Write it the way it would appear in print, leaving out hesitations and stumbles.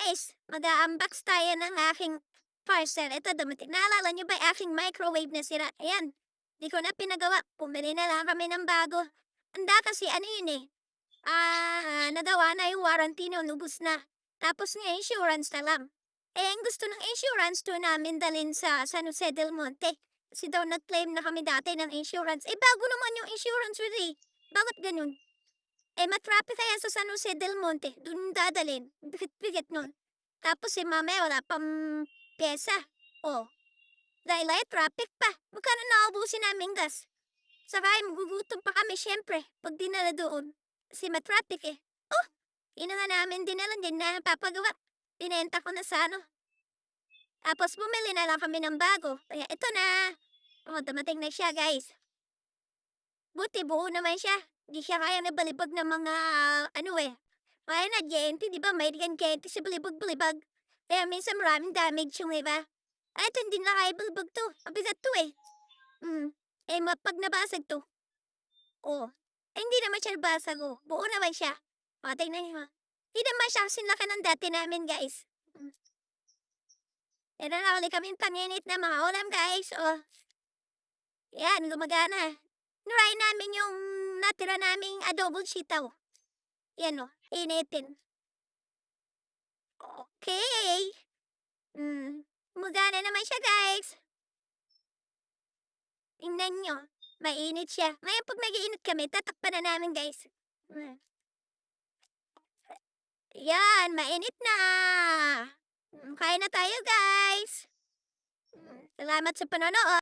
guys, mag-a-unbox tayo ng aking parcel. Ito dumating. Naalala niyo ba yung aking microwave na sira? Ayan, di ko na pinagawa. Pumili na lang kami ng bago. Anda kasi ano yun eh. Nagawa na yung warranty no, lubos na. Tapos nga insurance na lang. Eh, ang gusto ng insurance to namin dalhin sa San Jose del Monte. Kasi daw nag-claim na kami dati ng insurance. Eh, bago naman yung insurance with eh. Bakit ganun? Eh, matraffic kaya sa San Jose del Monte, dun dadalhin. Bigat-bigat nun. Tapos si mamaya wala pang pyesa. Oh, dahil ay traffic pa. Magkano naubusin namin gas? Saka ay magugutom pa kami syempre pag dinala doon. Kasi matraffic eh. Oh, yun na nga namin dinala, din na papagawa. Binenta ko na sa ano. Tapos bumili na lang kami ng bago. Kaya ito na. Oh, dumating na siya guys. Buti buo naman siya. Di siya kaya na balibag ng mga ano eh. Kaya na GNT, di ba? May GNT sa balibag-balibag. Kaya minsan maraming damage yung iba. Ay, ito hindi na kaya balibag to. Mabigat to eh. Eh, pag nabasag to. Oh. Eh, hindi naman siya nabasag oh. Buo naman siya. O, tingnan niyo. Hindi naman siya sinlaki ng dati namin guys. Meron na ulit kami paninit na mga ulam guys. Oh. Yan, gumagana. Nuray namin yung natira naming adobo sitaw. Yan o, initin. Okay. Gumagana naman siya guys. Tingnan nyo. Mainit siya. Ngayon pag nag-iinit kami, tatakpan na namin guys. Yan, mainit na. Kain na tayo guys. Salamat sa panonood.